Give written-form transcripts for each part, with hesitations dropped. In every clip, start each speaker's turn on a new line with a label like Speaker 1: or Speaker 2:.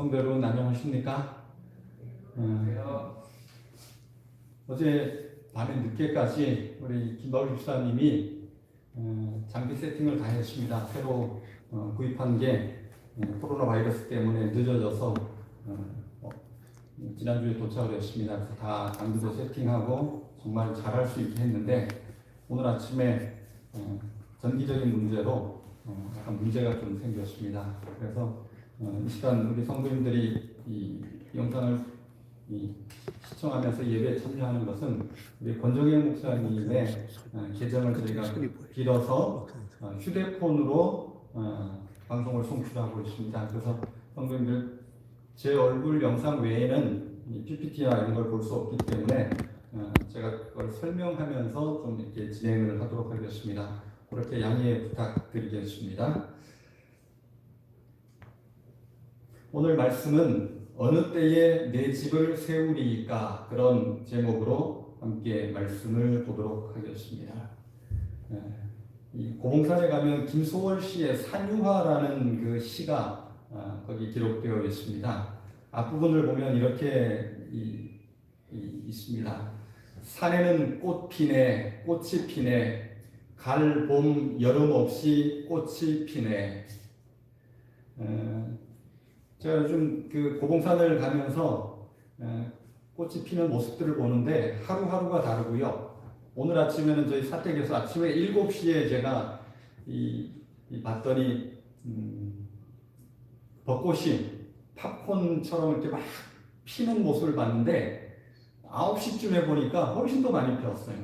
Speaker 1: 성도 여러분 안녕하십니까? 어제 밤에 늦게까지 우리 김바울 집사님이 장비 세팅을 다 했습니다. 새로 구입한 게 코로나 바이러스 때문에 늦어져서 지난주에 도착을 했습니다. 그래서 다 장비도 세팅하고 정말 잘할 수 있게 했는데 오늘 아침에 전기적인 문제로 약간 문제가 좀 생겼습니다. 그래서 이 시간 우리 성도님들이 이 영상을 시청하면서 예배에 참여하는 것은 우리 권정현 목사님의 계정을 저희가 빌어서 휴대폰으로 방송을 송출하고 있습니다. 그래서 성도님들 제 얼굴 영상 외에는 PPT나 이런 걸 볼 수 없기 때문에 제가 그걸 설명하면서 좀 이렇게 진행을 하도록 하겠습니다. 그렇게 양해 부탁드리겠습니다. 오늘 말씀은 어느 때에 내 집을 세우리까 그런 제목으로 함께 말씀을 보도록 하겠습니다. 이 고봉산에 가면 김소월 씨의 산유화라는 그 시가 거기 기록되어 있습니다. 앞부분을 보면 이렇게 있습니다. 산에는 꽃 피네, 꽃이 피네, 갈, 봄, 여름 없이 꽃이 피네. 제가 요즘 그 고봉산을 가면서 꽃이 피는 모습들을 보는데 하루하루가 다르고요. 오늘 아침에는 저희 사택에서 아침에 7시에 제가 봤더니 벚꽃이 팝콘처럼 이렇게 막 피는 모습을 봤는데 9시쯤에 보니까 훨씬 더 많이 피었어요.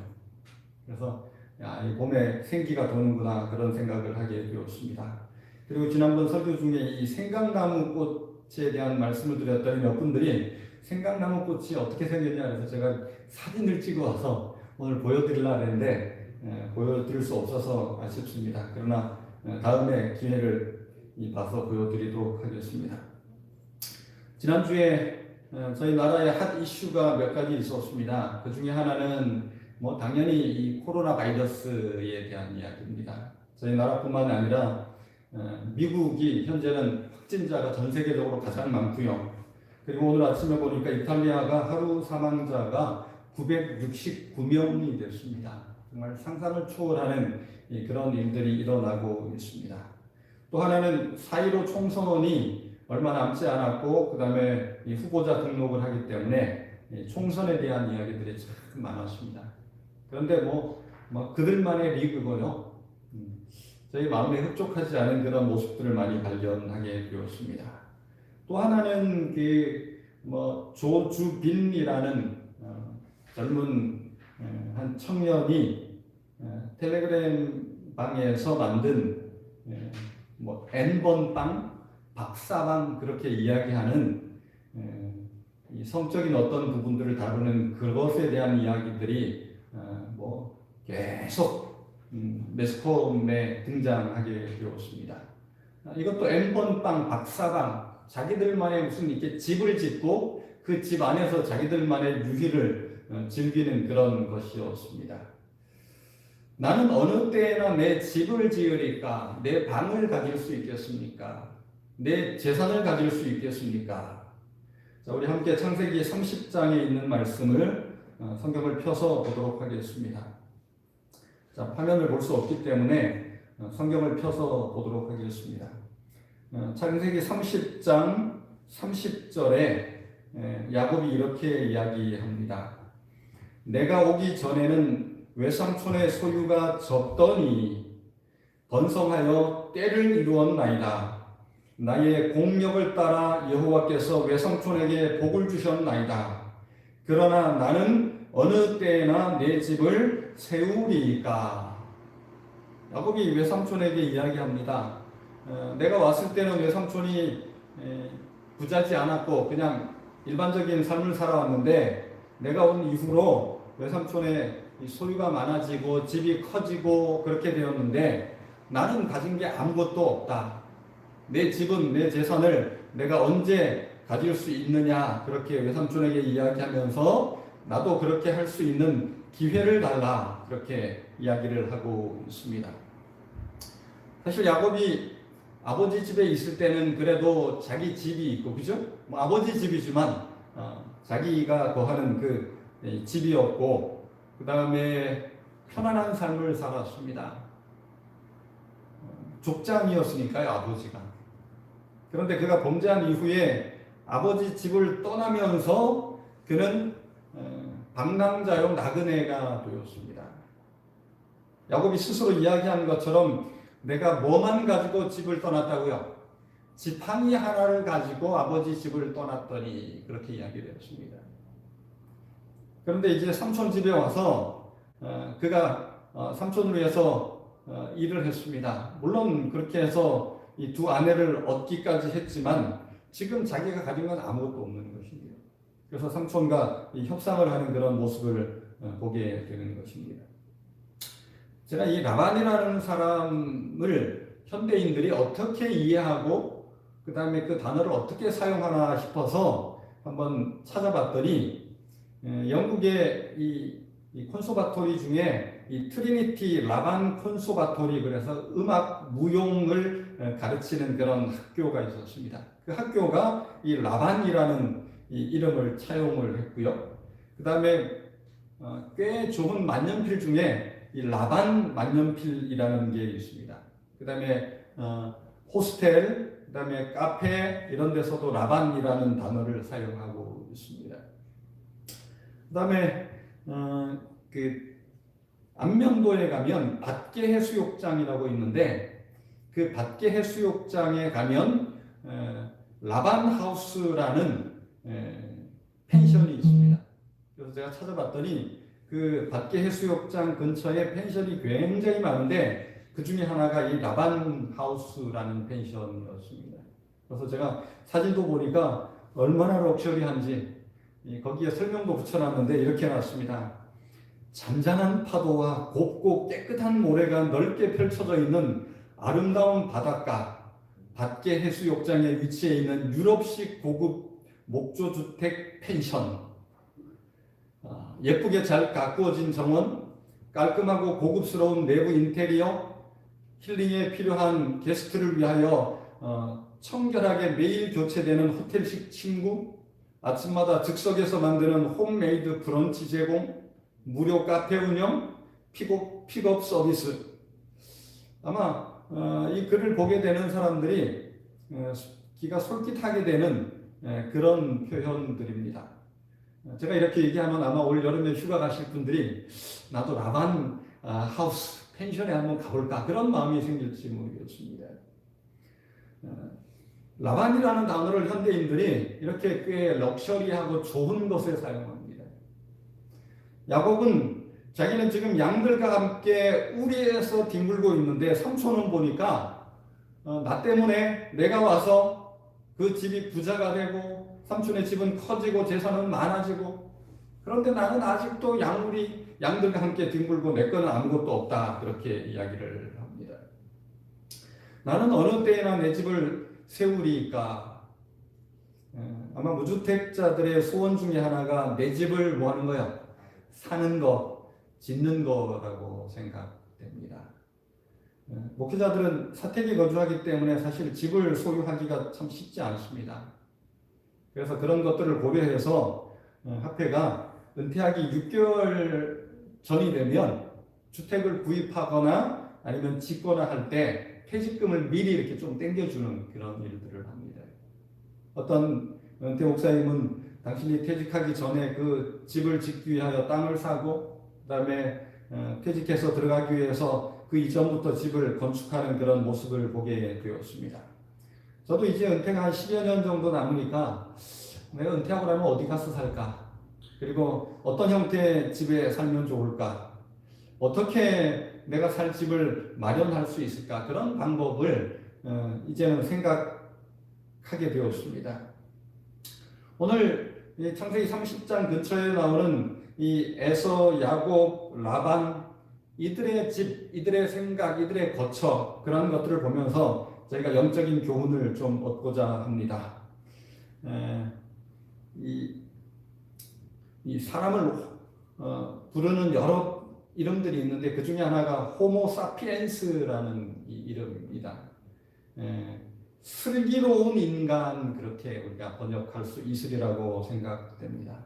Speaker 1: 그래서 이 봄에 생기가 도는구나 그런 생각을 하게 되었습니다. 그리고 지난번 설교 중에 이 생강나무 꽃에 대한 말씀을 드렸더니 몇 분들이 생강나무 꽃이 어떻게 생겼냐 그래서 제가 사진을 찍어와서 오늘 보여드리려고 했는데 보여드릴 수 없어서 아쉽습니다. 그러나 다음에 기회를 봐서 보여드리도록 하겠습니다. 지난주에 저희 나라의 핫 이슈가 몇 가지 있었습니다. 그 중에 하나는 당연히 이 코로나 바이러스에 대한 이야기입니다. 저희 나라뿐만 아니라 미국이 현재는 확진자가 전 세계적으로 가장 많고요. 그리고 오늘 아침에 보니까 이탈리아가 하루 사망자가 969명이 됐습니다. 정말 상상을 초월하는 그런 일들이 일어나고 있습니다. 또 하나는 4.15 총선이 얼마 남지 않았고 그 다음에 후보자 등록을 하기 때문에 총선에 대한 이야기들이 참 많았습니다. 그런데 그들만의 리그고요. 저희 마음에 흡족하지 않은 그런 모습들을 많이 발견하게 되었습니다. 또 하나는 조주빈이라는 젊은 한 청년이 텔레그램 방에서 만든 N번 빵, 박사방 그렇게 이야기하는 이 성적인 어떤 부분들을 다루는 그것에 대한 이야기들이 계속 매스컴에 등장하게 되었습니다. 이것도 N번 빵, 박사방, 자기들만의 무슨 이렇게 집을 짓고 그 집 안에서 자기들만의 유희를 즐기는 그런 것이었습니다. 나는 어느 때나 내 집을 지으리까? 내 방을 가질 수 있겠습니까? 내 재산을 가질 수 있겠습니까? 자, 우리 함께 창세기 30장에 있는 말씀을 성경을 펴서 보도록 하겠습니다. 자, 화면을 볼 수 없기 때문에 성경을 펴서 보도록 하겠습니다. 창세기 30장 30절에 야곱이 이렇게 이야기합니다. 내가 오기 전에는 외삼촌의 소유가 적더니 번성하여 때를 이루었나이다. 나의 공력을 따라 여호와께서 외삼촌에게 복을 주셨나이다. 그러나 나는 어느 때에나 내 집을 세우리까. 야곱이 외삼촌에게 이야기합니다. 내가 왔을 때는 외삼촌이 부자지 않았고 그냥 일반적인 삶을 살아왔는데 내가 온 이후로 외삼촌의 소유가 많아지고 집이 커지고 그렇게 되었는데 나는 가진 게 아무것도 없다. 내 집은 내 재산을 내가 언제 가질 수 있느냐 그렇게 외삼촌에게 이야기하면서 나도 그렇게 할 수 있는 기회를 달라 그렇게 이야기를 하고 있습니다. 사실 야곱이 아버지 집에 있을 때는 그래도 자기 집이 있고, 그죠? 뭐 아버지 집이지만 자기가 거하는 그 집이 없고, 그 다음에 편안한 삶을 살았습니다. 족장이었으니까요, 아버지가. 그런데 그가 범죄한 이후에 아버지 집을 떠나면서 그는 방랑자요 나그네가 되었습니다. 야곱이 스스로 이야기한 것처럼 내가 뭐만 가지고 집을 떠났다고요? 지팡이 하나를 가지고 아버지 집을 떠났더니, 그렇게 이야기를 했습니다. 그런데 이제 삼촌 집에 와서 그가 삼촌을 위해서 일을 했습니다. 물론 그렇게 해서 이 두 아내를 얻기까지 했지만 지금 자기가 가진 건 아무것도 없는 것입니다. 그래서 삼촌과 이 협상을 하는 그런 모습을 보게 되는 것입니다. 제가 이 라반이라는 사람을 현대인들이 어떻게 이해하고 그 다음에 그 단어를 어떻게 사용하나 싶어서 한번 찾아봤더니 영국의 이 콘서바토리 중에 이 트리니티 라반 콘서바토리, 그래서 음악 무용을 가르치는 그런 학교가 있었습니다. 그 학교가 이 라반이라는 이 이름을 차용을 했고요. 그 다음에 꽤 좋은 만년필 중에 이 라반 만년필이라는 게 있습니다. 그 다음에 호스텔, 그 다음에 카페 이런 데서도 라반이라는 단어를 사용하고 있습니다. 그 다음에 그 안면도에 가면 밭계 해수욕장이라고 있는데, 그 밭계 해수욕장에 가면 라반 하우스라는 펜션이 있습니다. 그래서 제가 찾아봤더니 그 밭계 해수욕장 근처에 펜션이 굉장히 많은데 그 중에 하나가 이 라반 하우스라는 펜션이었습니다. 그래서 제가 사진도 보니까 얼마나 럭셔리한지 거기에 설명도 붙여놨는데 이렇게 해놨습니다. 잔잔한 파도와 곱고 깨끗한 모래가 넓게 펼쳐져 있는 아름다운 바닷가, 밭계 해수욕장에 위치해 있는 유럽식 고급 목조주택 펜션, 예쁘게 잘 가꾸어진 정원, 깔끔하고 고급스러운 내부 인테리어, 힐링에 필요한 게스트를 위하여 청결하게 매일 교체되는 호텔식 침구, 아침마다 즉석에서 만드는 홈메이드 브런치 제공, 무료 카페 운영, 픽업 서비스. 아마 이 글을 보게 되는 사람들이 귀가 솔깃하게 되는 그런 표현들입니다. 제가 이렇게 얘기하면 아마 올 여름에 휴가 가실 분들이 나도 라반 하우스 펜션에 한번 가볼까, 그런 마음이 생길지 모르겠습니다. 라반이라는 단어를 현대인들이 이렇게 꽤 럭셔리하고 좋은 것에 사용합니다. 야곱은 자기는 지금 양들과 함께 우리에서 뒹굴고 있는데 삼촌은 보니까 나 때문에 내가 와서 그 집이 부자가 되고 삼촌의 집은 커지고 재산은 많아지고, 그런데 나는 아직도 양들과 함께 뒹굴고 내 거는 아무것도 없다, 그렇게 이야기를 합니다. 나는 어느 때에나 내 집을 세우리까. 아마 무주택자들의 소원 중에 하나가 내 집을 뭐 하는 거야? 사는 거, 짓는 거라고 생각됩니다. 목회자들은 사택에 거주하기 때문에 사실 집을 소유하기가 참 쉽지 않습니다. 그래서 그런 것들을 고려해서 합회가 은퇴하기 6개월 전이 되면 주택을 구입하거나 아니면 짓거나 할 때 퇴직금을 미리 이렇게 좀 땡겨주는 그런 일들을 합니다. 어떤 은퇴 목사님은 당신이 퇴직하기 전에 그 집을 짓기 위하여 땅을 사고, 그 다음에 퇴직해서 들어가기 위해서 그 이전부터 집을 건축하는 그런 모습을 보게 되었습니다. 저도 이제 은퇴가 한 10여 년 정도 남으니까 내가 은퇴하고 나면 어디 가서 살까? 그리고 어떤 형태의 집에 살면 좋을까? 어떻게 내가 살 집을 마련할 수 있을까? 그런 방법을 이제는 생각하게 되었습니다. 오늘 창세기 30장 근처에 나오는 이 에서, 야곱, 라반, 이들의 집, 이들의 생각, 이들의 거처, 그런 것들을 보면서 저희가 영적인 교훈을 좀 얻고자 합니다. 이 사람을 부르는 여러 이름들이 있는데 그 중에 하나가 호모 사피엔스라는 이름입니다. 슬기로운 인간, 그렇게 우리가 번역할 수 있으리라고 생각됩니다.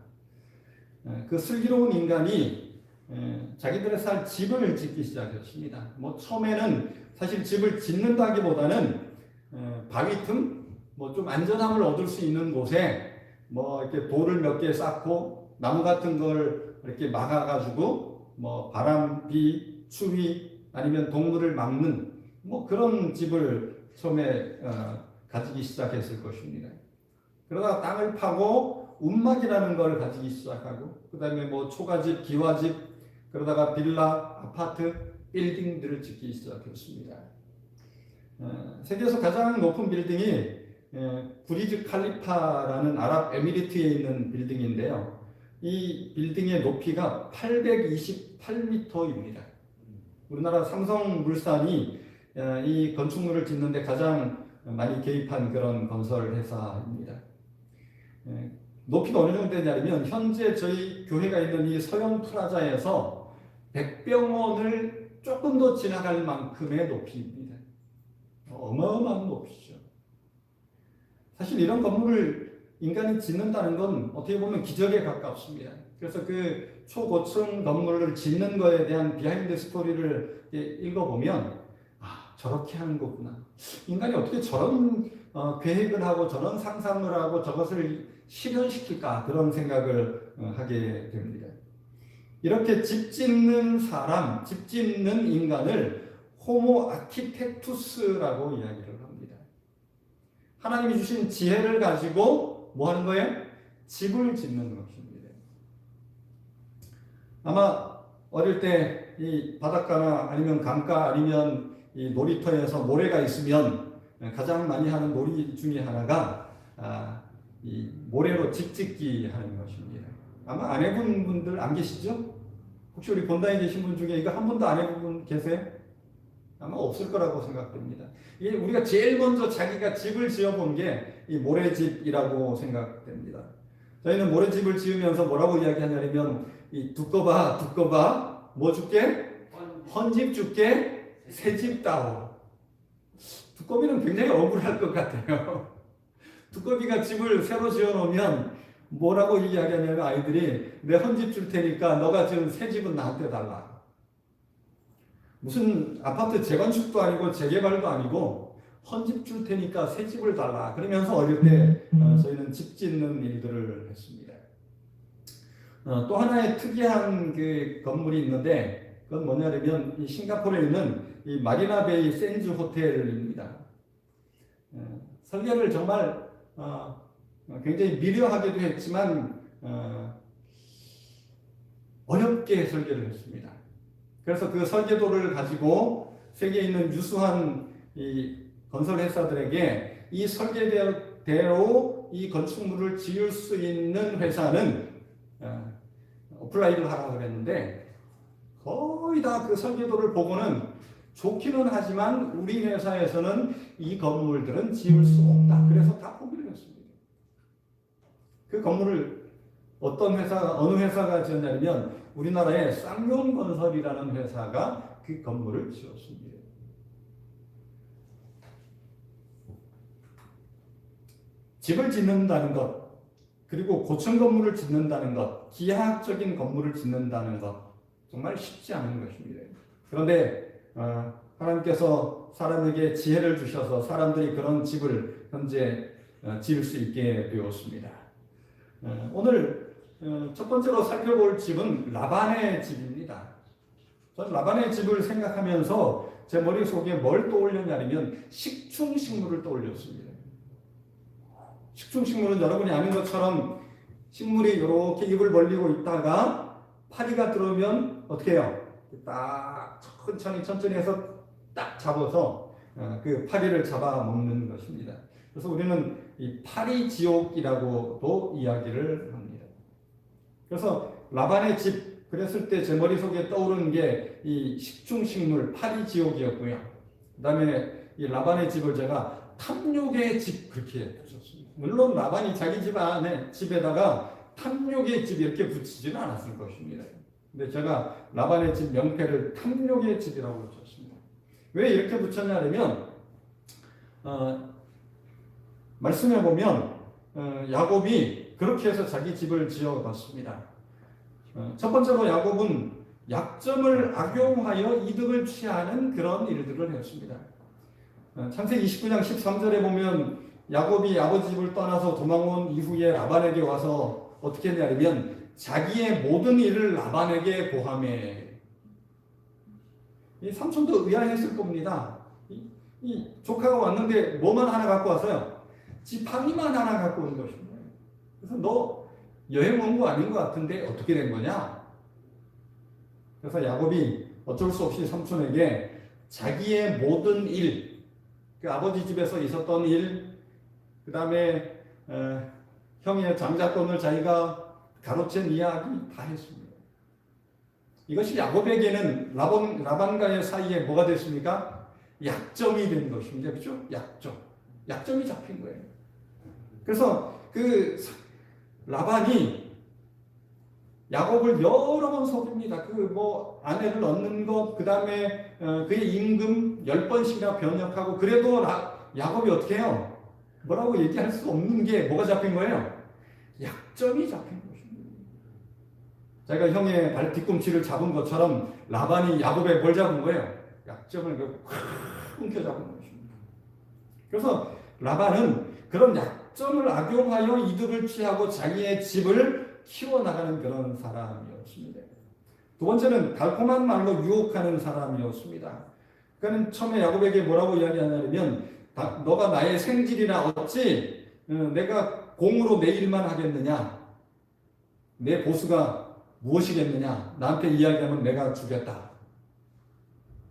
Speaker 1: 그 슬기로운 인간이 자기들의 살 집을 짓기 시작했습니다. 뭐 처음에는 사실 집을 짓는다기보다는 바위 틈, 뭐 좀 안전함을 얻을 수 있는 곳에 뭐 이렇게 돌을 몇 개 쌓고 나무 같은 걸 이렇게 막아가지고 뭐 바람, 비, 추위 아니면 동물을 막는 뭐 그런 집을 처음에 가지기 시작했을 것입니다. 그러다가 땅을 파고 움막이라는 걸 가지기 시작하고 그 다음에 뭐 초가집, 기와집, 그러다가 빌라, 아파트, 빌딩들을 짓기 시작했습니다. 세계에서 가장 높은 빌딩이 부리즈 칼리파라는 아랍에미리트에 있는 빌딩인데요. 이 빌딩의 높이가 828m입니다. 우리나라 삼성물산이 이 건축물을 짓는데 가장 많이 개입한 그런 건설 회사입니다. 높이가 어느 정도 되냐면 현재 저희 교회가 있는 이 서영 프라자에서 백병원을 조금 더 지나갈 만큼의 높이입니다. 어마어마한 높이죠. 사실 이런 건물을 인간이 짓는다는 건 어떻게 보면 기적에 가깝습니다. 그래서 그 초고층 건물을 짓는 거에 대한 비하인드 스토리를 읽어보면 저렇게 하는 거구나. 인간이 어떻게 저런 계획을 하고 저런 상상을 하고 저것을 실현시킬까, 그런 생각을 하게 됩니다. 이렇게 집 짓는 사람, 집 짓는 인간을 호모 아키텍투스라고 이야기를 합니다. 하나님이 주신 지혜를 가지고 뭐 하는 거예요? 집을 짓는 것입니다. 아마 어릴 때 이 바닷가나 아니면 강가 아니면 이 놀이터에서 모래가 있으면 가장 많이 하는 놀이 중에 하나가 이 모래로 집 짓기 하는 것입니다. 아마 안 해본 분들 안 계시죠? 혹시 우리 본당에 계신 분 중에 이거 한 번도 안 해본 분 계세요? 아마 없을 거라고 생각됩니다. 이게 우리가 제일 먼저 자기가 집을 지어본 게 이 모래집이라고 생각됩니다. 저희는 모래집을 지으면서 뭐라고 이야기하냐면 이 두꺼봐 뭐 줄게? 헌집 줄게? 새집 따오. 두꺼비는 굉장히 억울할 것 같아요. 두꺼비가 집을 새로 지어놓으면 뭐라고 이야기하냐면 아이들이 내 헌집 줄 테니까 너가 지은 새 집은 나한테 달라. 무슨 아파트 재건축도 아니고 재개발도 아니고 헌집 줄 테니까 새 집을 달라. 그러면서 어릴 때 저희는 집 짓는 일들을 했습니다. 또 하나의 특이한 그 건물이 있는데 그건 뭐냐면 이 싱가포르에 있는 이 마리나베이 샌즈 호텔입니다. 설계를 정말 굉장히 미려하게도 했지만 어렵게 설계를 했습니다. 그래서 그 설계도를 가지고 세계에 있는 유수한 이 건설 회사들에게 이 설계대로 이 건축물을 지을 수 있는 회사는 어플라이를 하라고 그랬는데 거의 다 그 설계도를 보고는 좋기는 하지만 우리 회사에서는 이 건물들은 지을 수 없다. 그래서 다 포기를 했습니다. 그 건물을 어느 회사가 지었냐면 우리나라의 쌍용건설이라는 회사가 그 건물을 지었습니다. 집을 짓는다는 것, 그리고 고층 건물을 짓는다는 것, 기하학적인 건물을 짓는다는 것, 정말 쉽지 않은 것입니다. 그런데 하나님께서 사람에게 지혜를 주셔서 사람들이 그런 집을 현재 지을 수 있게 되었습니다. 오늘 첫 번째로 살펴볼 집은 라반의 집입니다. 저는 라반의 집을 생각하면서 제 머릿속에 뭘 떠올렸냐면 식충식물을 떠올렸습니다. 식충식물은 여러분이 아는 것처럼 식물이 이렇게 입을 벌리고 있다가 파리가 들어오면 어떻게 해요? 딱 천천히 해서 딱 잡아서 그 파리를 잡아먹는 것입니다. 그래서 우리는 이 파리 지옥이라고도 이야기를 합니다. 그래서 라반의 집 그랬을 때 제 머릿속에 떠오르는 게 이 식충식물 파리 지옥이었고요. 그 다음에 이 라반의 집을 제가 탐욕의 집 그렇게 붙였습니다. 물론 라반이 자기 집에다가 탐욕의 집 이렇게 붙이지는 않았을 것입니다. 근데 제가 라반의 집 명패를 탐욕의 집이라고 붙였습니다. 왜 이렇게 붙였냐면 말씀해 보면 야곱이 그렇게 해서 자기 집을 지어봤습니다. 첫 번째로 야곱은 약점을 악용하여 이득을 취하는 그런 일들을 했습니다. 창세기 29장 13절에 보면 야곱이 아버지 집을 떠나서 도망온 이후에 라반에게 와서 어떻게 했냐면 자기의 모든 일을 라반에게 고하매. 이 삼촌도 의아했을 겁니다. 이 조카가 왔는데 뭐만 하나 갖고 왔어요? 지팡이만 하나 갖고 온 것입니다. 그래서 너 여행 온 거 아닌 것 같은데 어떻게 된 거냐? 그래서 야곱이 어쩔 수 없이 삼촌에게 자기의 모든 일, 그 아버지 집에서 있었던 일, 그 다음에 형의 장자권을 자기가 가로챈 이야기 다 했습니다. 이것이 야곱에게는 라반과의 사이에 뭐가 됐습니까? 약점이 된 것입니다. 그렇죠? 약점이 잡힌 거예요. 그래서 그 라반이 야곱을 여러 번 속입니다. 아내를 얻는 것, 그 다음에 그의 임금 10번씩이나 변역하고, 그래도 야곱이 어떻게 해요? 뭐라고 얘기할 수 없는 게 뭐가 잡힌 거예요? 약점이 잡힌 것입니다. 자기가 형의 발 뒤꿈치를 잡은 것처럼 라반이 야곱의 뭘 잡은 거예요? 약점을 끊겨 잡은 것입니다. 그래서 라반은 그런 약점을 악용하여 이득을 취하고 자기의 집을 키워나가는 그런 사람이었습니다. 두 번째는 달콤한 말로 유혹하는 사람이었습니다. 그러니까 처음에 야곱에게 뭐라고 이야기하냐면 너가 나의 생질이라 어찌 내가 공으로 내 일만 하겠느냐? 내 보수가 무엇이겠느냐? 나한테 이야기하면 내가 주겠다.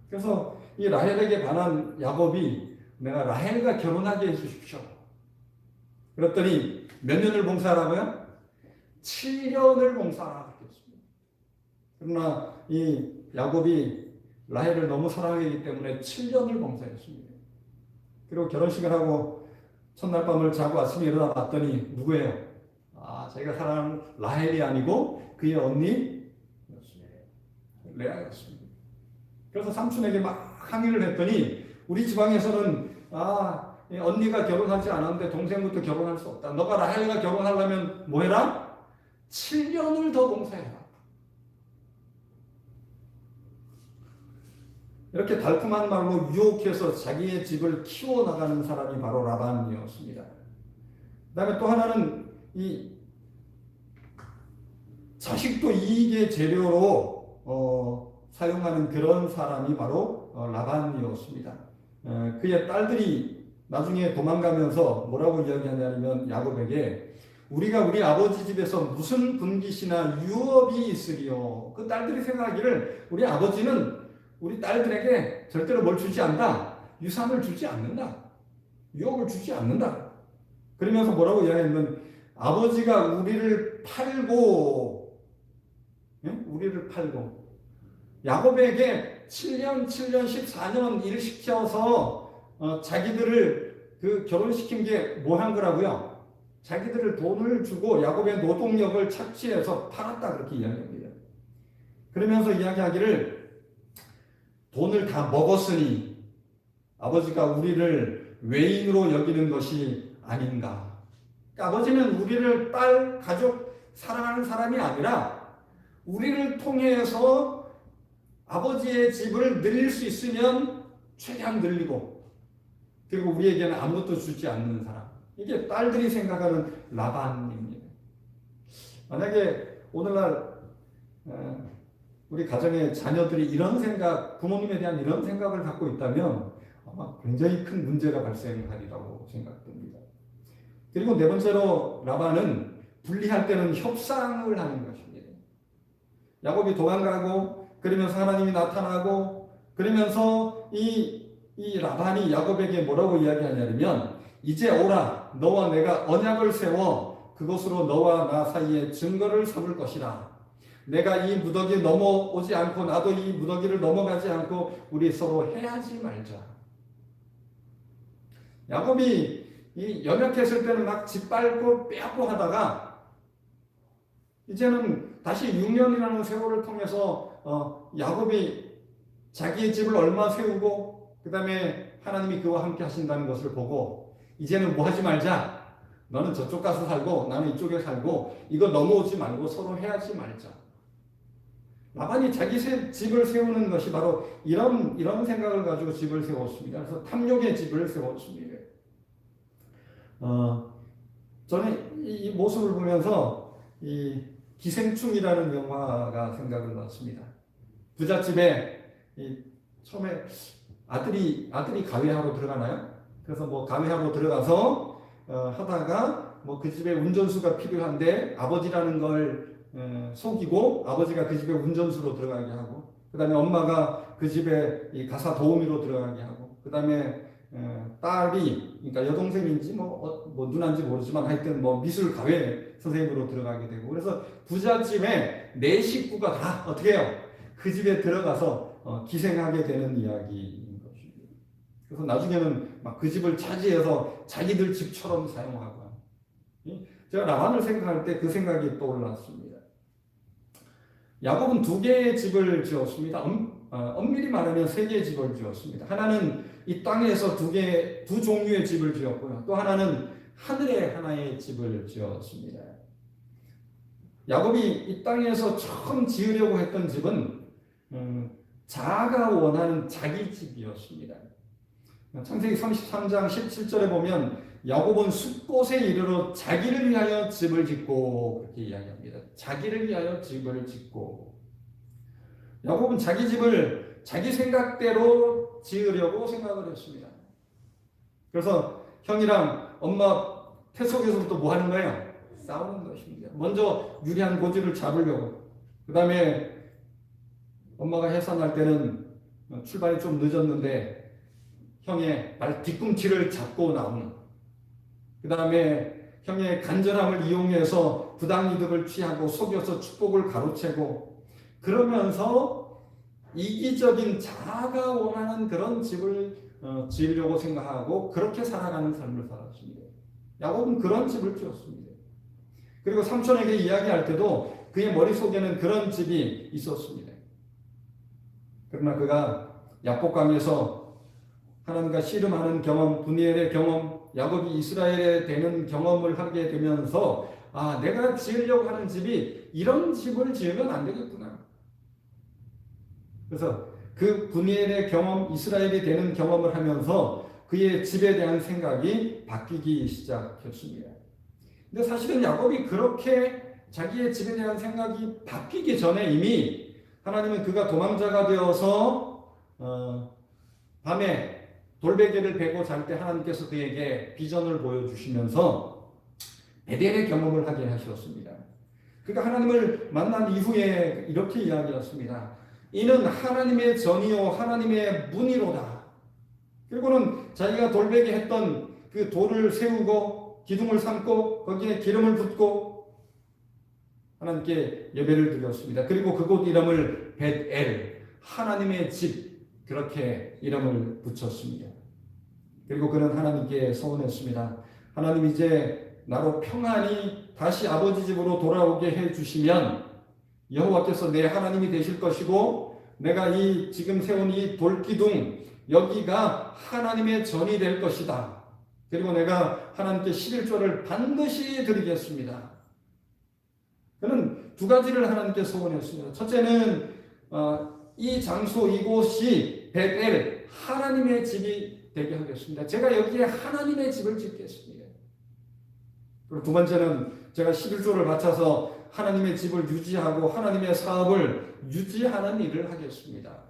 Speaker 1: 그래서 이 라헬에게 반한 야곱이 내가 라헬과 결혼하게 해주십시오. 그랬더니 몇 년을 봉사하라고요? 7년을 봉사하라고 했습니다. 그러나 이 야곱이 라헬을 너무 사랑하기 때문에 7년을 봉사했습니다. 그리고 결혼식을 하고 첫날 밤을 자고 아침에 일어나 봤더니 누구예요? 자기가 사랑하는 라헬이 아니고 그의 언니였습니다. 레아였습니다. 그래서 삼촌에게 막 항의를 했더니 우리 지방에서는 언니가 결혼하지 않았는데 동생부터 결혼할 수 없다. 너가 라헬과 결혼하려면 뭐 해라? 7년을 더 봉사해라. 이렇게 달콤한 말로 유혹해서 자기의 집을 키워나가는 사람이 바로 라반이었습니다. 그 다음에 또 하나는 이 자식도 이익의 재료로 사용하는 그런 사람이 바로 라반이었습니다. 그의 딸들이 나중에 도망가면서 뭐라고 이야기하냐면 야곱에게 우리가 우리 아버지 집에서 무슨 분깃이나 유업이 있으리요. 그 딸들이 생각하기를 우리 아버지는 우리 딸들에게 절대로 뭘 주지 않는다. 유산을 주지 않는다. 유업을 주지 않는다. 그러면서 뭐라고 이야기하냐면 아버지가 우리를 팔고 야곱에게 7년, 14년 일을 시켜서 자기들을 결혼시킨 게 뭐 한 거라고요? 자기들을 돈을 주고 야곱의 노동력을 착취해서 팔았다 그렇게 이야기합니다. 그러면서 이야기하기를 돈을 다 먹었으니 아버지가 우리를 외인으로 여기는 것이 아닌가. 그러니까 아버지는 우리를 딸, 가족, 사랑하는 사람이 아니라 우리를 통해서 아버지의 집을 늘릴 수 있으면 최대한 늘리고 그리고 우리에게는 아무것도 주지 않는 사람. 이게 딸들이 생각하는 라반입니다. 만약에 오늘날 우리 가정의 자녀들이 이런 생각, 부모님에 대한 이런 생각을 갖고 있다면 아마 굉장히 큰 문제가 발생하리라고 생각됩니다. 그리고 네 번째로 라반은 분리할 때는 협상을 하는 것입니다. 야곱이 도망가고 그러면서 하나님이 나타나고 그러면서 이 라반이 야곱에게 뭐라고 이야기하냐면 이제 오라 너와 내가 언약을 세워 그것으로 너와 나 사이에 증거를 삼을 것이라. 내가 이 무더기에 넘어오지 않고 나도 이 무더기를 넘어가지 않고 우리 서로 해하지 말자. 야곱이 이 연약했을 때는 막 짓밟고 빼앗고 하다가 이제는 다시 6년이라는 세월을 통해서 야곱이 자기의 집을 얼마 세우고 그 다음에 하나님이 그와 함께 하신다는 것을 보고 이제는 뭐 하지 말자. 너는 저쪽 가서 살고 나는 이쪽에 살고 이거 넘어오지 말고 서로 해하지 말자. 라반이 자기 집을 세우는 것이 바로 이런 생각을 가지고 집을 세웠습니다. 그래서 탐욕의 집을 세웠습니다. 저는 이 모습을 보면서 이 기생충이라는 영화가 생각을 났습니다. 부잣집에 처음에 아들이 가회하러 들어가나요? 그래서 뭐 가회하러 들어가서 하다가 뭐 그 집에 운전수가 필요한데 아버지라는 걸 속이고 아버지가 그 집에 운전수로 들어가게 하고 그 다음에 엄마가 그 집에 이 가사 도우미로 들어가게 하고 그 다음에 딸이 그러니까 여동생인지 뭐 누나인지 모르지만 하여튼 뭐 미술 가회 선생님으로 들어가게 되고 그래서 부잣집에 네 식구가 다 어떻게 해요? 그 집에 들어가서 기생하게 되는 이야기인 것입니다. 그래서 나중에는 막 그 집을 차지해서 자기들 집처럼 사용하고 제가 라반을 생각할 때 그 생각이 떠올랐습니다. 야곱은 두 개의 집을 지었습니다. 엄밀히 말하면 세 개의 집을 지었습니다. 하나는 이 땅에서 두 종류의 집을 지었고요. 또 하나는 하늘에 하나의 집을 지었습니다. 야곱이 이 땅에서 처음 지으려고 했던 집은 자아가 원하는 자기 집이었습니다. 창세기 33장 17절에 보면 야곱은 숲곳에 이르러 자기를 위하여 집을 짓고 그렇게 이야기합니다. 자기를 위하여 집을 짓고 야곱은 자기 집을 자기 생각대로 지으려고 생각을 했습니다. 그래서 형이랑 엄마 태속에서부터 뭐 하는 거예요? 싸우는 것입니다. 먼저 유리한 고지를 잡으려고 그 다음에 엄마가 해산할 때는 출발이 좀 늦었는데 형의 말 뒤꿈치를 잡고 나오는 그 다음에 형의 간절함을 이용해서 부당이득을 취하고 속여서 축복을 가로채고 그러면서 이기적인 자아가 원하는 그런 집을 지으려고 생각하고 그렇게 살아가는 삶을 살았습니다. 야곱은 그런 집을 지었습니다. 그리고 삼촌에게 이야기할 때도 그의 머릿속에는 그런 집이 있었습니다. 그러나 그가 야복강에서 하나님과 씨름하는 경험, 분이엘의 경험, 야곱이 이스라엘에 되는 경험을 하게 되면서 내가 지으려고 하는 집이 이런 집을 지으면 안 되겠구나. 그래서 그 분이엘의 경험, 이스라엘이 되는 경험을 하면서 그의 집에 대한 생각이 바뀌기 시작했습니다. 근데 사실은 야곱이 그렇게 자기의 집에 대한 생각이 바뀌기 전에 이미 하나님은 그가 도망자가 되어서 밤에 돌베개를 베고 잘 때 하나님께서 그에게 비전을 보여주시면서 베델의 경험을 하게 하셨습니다. 그러니까 하나님을 만난 이후에 이렇게 이야기했습니다. 이는 하나님의 전이요 하나님의 문이로다. 그리고는 자기가 돌베개 했던 그 돌을 세우고 기둥을 삼고 거기에 기름을 붓고 하나님께 예배를 드렸습니다. 그리고 그곳 이름을 벳엘 하나님의 집 그렇게 이름을 붙였습니다. 그리고 그는 하나님께 서원했습니다. 하나님 이제 나로 평안히 다시 아버지 집으로 돌아오게 해주시면 여호와께서 내 하나님이 되실 것이고 내가 이 지금 세운 이 돌기둥 여기가 하나님의 전이 될 것이다. 그리고 내가 하나님께 11조를 반드시 드리겠습니다. 그는 두 가지를 하나님께 소원했습니다. 첫째는 이 장소 이곳이 벳엘 하나님의 집이 되게 하겠습니다. 제가 여기에 하나님의 집을 짓겠습니다. 그리고 두 번째는 제가 11조를 바쳐서 하나님의 집을 유지하고 하나님의 사업을 유지하는 일을 하겠습니다.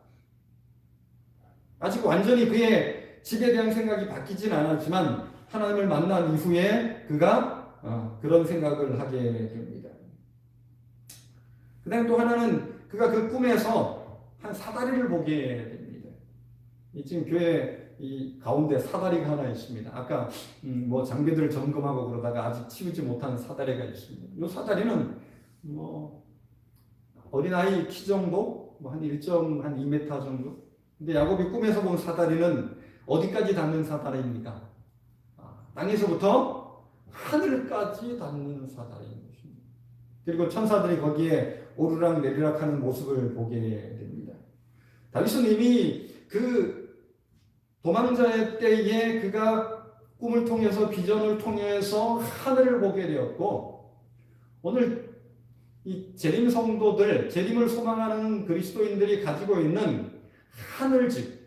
Speaker 1: 아직 완전히 그의 집에 대한 생각이 바뀌진 않았지만 하나님을 만난 이후에 그가 그런 생각을 하게 됩니다. 그 다음에 또 하나는 그가 그 꿈에서 한 사다리를 보게 됩니다. 지금 교회 이 가운데 사다리가 하나 있습니다. 아까 뭐 장비들을 점검하고 그러다가 아직 치우지 못한 사다리가 있습니다. 이 사다리는 뭐 어린아이 키 정도, 뭐 한 1.2m 정도. 근데 야곱이 꿈에서 본 사다리는 어디까지 닿는 사다리입니까? 땅에서부터 하늘까지 닿는 사다리인 것입니다. 그리고 천사들이 거기에 오르락 내리락 하는 모습을 보게 됩니다. 다윗은 이미 그 도망자의 때에 그가 꿈을 통해서 비전을 통해서 하늘을 보게 되었고, 오늘 이 재림 성도들, 재림을 소망하는 그리스도인들이 가지고 있는 하늘집,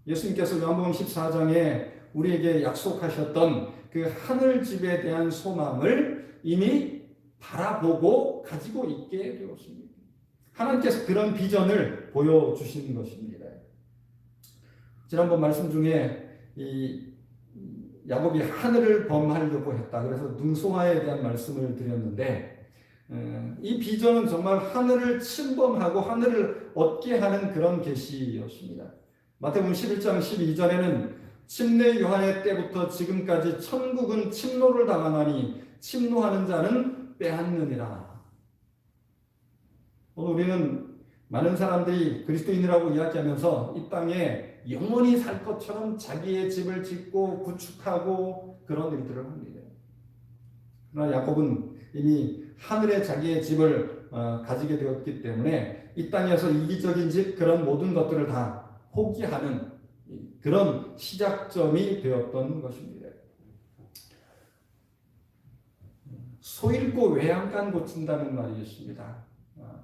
Speaker 1: 예수님께서 요한복음 14장에 우리에게 약속하셨던 그 하늘집에 대한 소망을 이미 바라보고 가지고 있게 되었습니다. 하나님께서 그런 비전을 보여주시는 것입니다. 지난번 말씀 중에 이 야곱이 하늘을 범하려고 했다. 그래서 능송아에 대한 말씀을 드렸는데, 이 비전은 정말 하늘을 침범하고 하늘을 얻게 하는 그런 계시였습니다. 마태복음 11장 12절에는 침례 요한의 때부터 지금까지 천국은 침노를 당하나니 침노하는 자는 빼앗느니라. 오늘 우리는 많은 사람들이 그리스도인이라고 이야기하면서 이 땅에 영원히 살 것처럼 자기의 집을 짓고 구축하고 그런 일들을 합니다. 그러나 야곱은 이미 하늘에 자기의 집을 가지게 되었기 때문에 이 땅에서 이기적인 집, 그런 모든 것들을 다 포기하는 그런 시작점이 되었던 것입니다. 소 잃고 외양간 고친다는 말이 있습니다.